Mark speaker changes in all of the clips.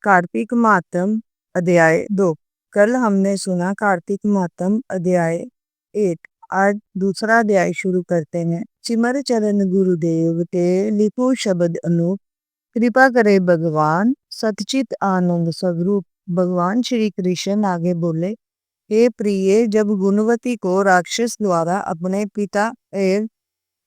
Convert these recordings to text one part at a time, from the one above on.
Speaker 1: कार्तिक मातम अध्याय 2। कल हमने सुना कार्तिक मातम अध्याय 1। आज दूसरा अध्याय शुरू करते हैं। सिमर चरण गुरुदेव के लिखो शब्द अनूप, कृपा करे भगवान सतचित आनंद स्वरूप। भगवान श्री कृष्ण आगे बोले, हे प्रिय, जब गुणवती को राक्षस द्वारा अपने पिता एवं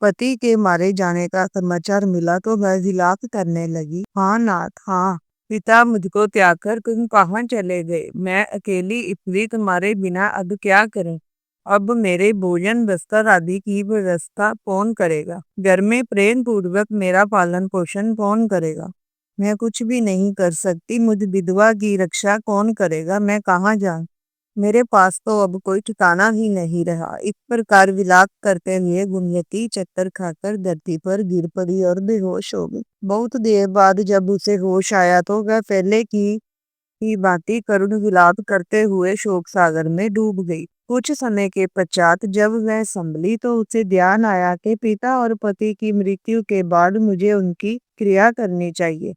Speaker 1: पति के मारे जाने का समाचार मिला तो वह विलाप करने लगी। हाँ नाथ, हाँ, पिता मुझको त्याग कर तुम कहाँ चले गए? मैं अकेली इतनी तुम्हारे बिना अब क्या करूं? अब मेरे भोजन वस्त्र आदि की व्यवस्था कौन करेगा? घर में प्रेम पूर्वक मेरा पालन पोषण कौन करेगा? मैं कुछ भी नहीं कर सकती। मुझ विधवा की रक्षा कौन करेगा? मैं कहाँ जाऊं? मेरे पास तो अब कोई ठिकाना ही नहीं रहा। इस प्रकार विलाप करते हुए गुणवती चक्कर खाकर धरती पर गिर पड़ी और बेहोश हो गई। बहुत देर बाद जब उसे होश आया तो वह पहले की भांति करुण विलाप करते हुए शोक सागर में डूब गई। कुछ समय के पश्चात जब वह संभली तो उसे ध्यान आया कि पिता और पति की मृत्यु के बाद मुझे उनकी क्रिया करनी चाहिए,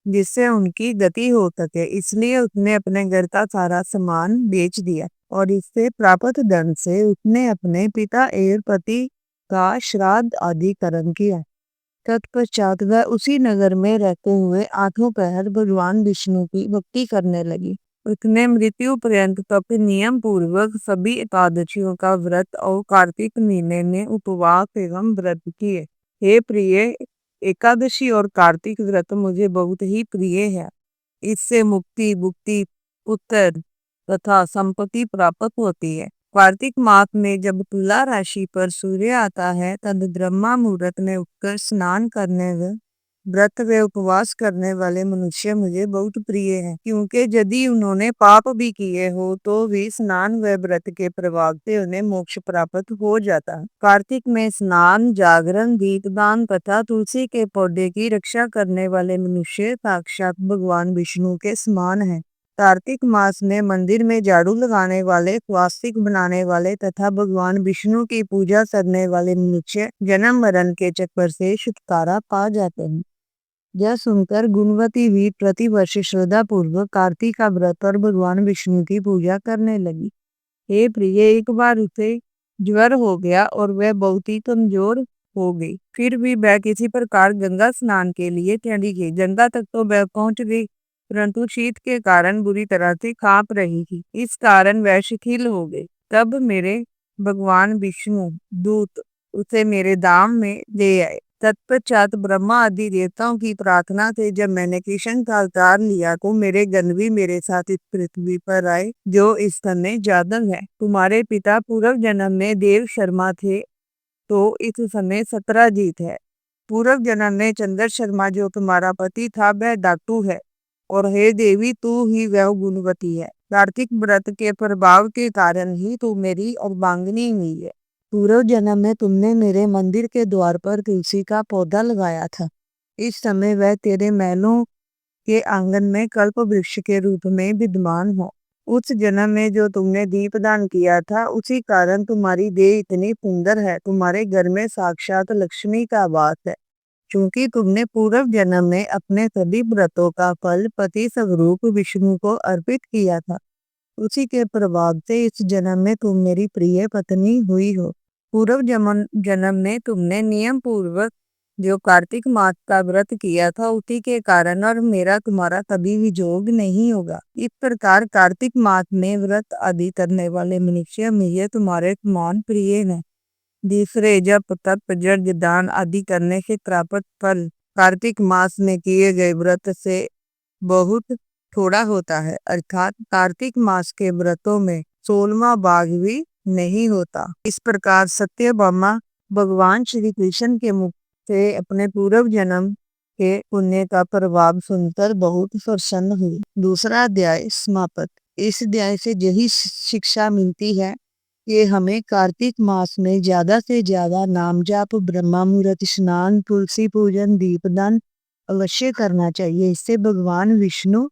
Speaker 1: जिससे उनकी गति हो सके। इसलिए उसने अपने घर का सारा सामान बेच दिया और इससे प्राप्त धन से उसने अपने पिता एवं पति का श्राद्ध आदि कर्म किया। तत्पश्चात वह उसी नगर में रहते हुए आठों पहर भगवान विष्णु की भक्ति करने लगी। उसने मृत्यु पर्यंत तप नियम पूर्वक सभी एकादशियों का व्रत और कार्तिक महीने में उपवास एवं व्रत किए। हे प्रिय, एकादशी और कार्तिक व्रत मुझे बहुत ही प्रिय है। इससे मुक्ति, भुक्ति, पुत्र तथा संपत्ति प्राप्त होती है। कार्तिक मास में जब तुला राशि पर सूर्य आता है तब ब्रह्मा मुहूर्त में उठकर स्नान करने व व्रत व उपवास करने वाले मनुष्य मुझे बहुत प्रिय हैं, क्योंकि यदि उन्होंने पाप भी किए हो तो भी स्नान व व्रत के प्रभाव से उन्हें मोक्ष प्राप्त हो जाता है। कार्तिक में स्नान, जागरण, दीपदान तथा तुलसी के पौधे की रक्षा करने वाले मनुष्य साक्षात भगवान विष्णु के समान हैं। कार्तिक मास में मंदिर में झाड़ू लगाने वाले, स्वास्तिक बनाने वाले तथा भगवान विष्णु की पूजा करने वाले मनुष्य जन्म मरण के चक्कर से छुटकारा पा जाते हैं। यह सुनकर गुणवती भी प्रतिवर्ष श्रद्धा पूर्वक कार्तिक का व्रत और भगवान विष्णु की पूजा करने लगी। हे प्रिय, एक बार उसे ज्वर हो गया और वह बहुत ही कमजोर हो गई। फिर भी वह किसी प्रकार गंगा स्नान के लिए चली गई। गंगा तक तो वह पहुंच गई, परंतु शीत के कारण बुरी तरह से कांप रही थी। इस कारण वह शिथिल हो गई। तब मेरे भगवान विष्णु दूत उसे मेरे धाम में ले आए। तत्पश्चात ब्रह्मा आदि देवताओं की प्रार्थना से जब मैंने कृष्ण का अवतार लिया तो मेरे गण भी मेरे साथ इस पृथ्वी पर आए, जो इस समय जादव है। तुम्हारे पिता पूर्व जन्म में देव शर्मा थे, तो इस समय सत्राजीत है। पूर्व जन्म में चंद्र शर्मा जो तुम्हारा पति था वह डाकू है, और हे देवी, तू ही वह गुणवती है। कार्तिक व्रत के प्रभाव के कारण ही तू मेरी अर्धांगिनी हुई है। पूर्व जन्म में तुमने मेरे मंदिर के द्वार पर तुलसी का पौधा लगाया था। इस समय वह तेरे महलों के आंगन में कल्प वृक्ष के रूप में विद्यमान हो। उस जन्म में जो तुमने दीपदान किया था, उसी कारण तुम्हारी देह इतनी सुंदर है। तुम्हारे घर में साक्षात लक्ष्मी का वास है, क्योंकि तुमने पूर्व जन्म में अपने सभी व्रतों का फल पति स्वरूप विष्णु को अर्पित किया था। उसी के प्रभाव से इस जन्म में तुम मेरी प्रिय पत्नी हुई हो। पूर्व जन्म में तुमने नियम पूर्वक जो कार्तिक मास का व्रत किया था, उसी के कारण और मेरा तुम्हारा कभी वियोग नहीं होगा। इस प्रकार कार्तिक मास में व्रत आदि करने वाले मनुष्य मुझे तुम्हारे समान प्रिय हैं। दूसरे जप, तप, यज्ञ, दान आदि करने से प्राप्त फल कार्तिक मास में किए गए व्रत से बहुत थोड़ा होता है, अर्थात कार्तिक मास के व्रतों में 16वां भाग भी नहीं होता। इस प्रकार सत्यभामा भगवान श्री कृष्ण के मुख से अपने पूर्व जन्म के पुण्य का प्रभाव सुनकर बहुत प्रसन्न हुई। दूसरा अध्याय समाप्त। इस अध्याय से यही शिक्षा मिलती है कि हमें कार्तिक मास में ज्यादा से ज्यादा नाम जाप, ब्रह्मा मुहूर्त स्नान, तुलसी पूजन, दीपदान अवश्य करना चाहिए। इससे भगवान विष्णु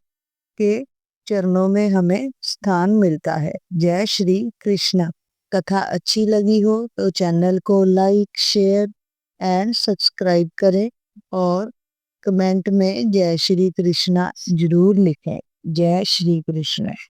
Speaker 1: के चरणों में हमें स्थान मिलता है। जय श्री कृष्ण। कथा अच्छी लगी हो तो चैनल को लाइक, शेयर एंड सब्सक्राइब करें और कमेंट में जय श्री कृष्णा जरूर लिखें। जय श्री कृष्ण।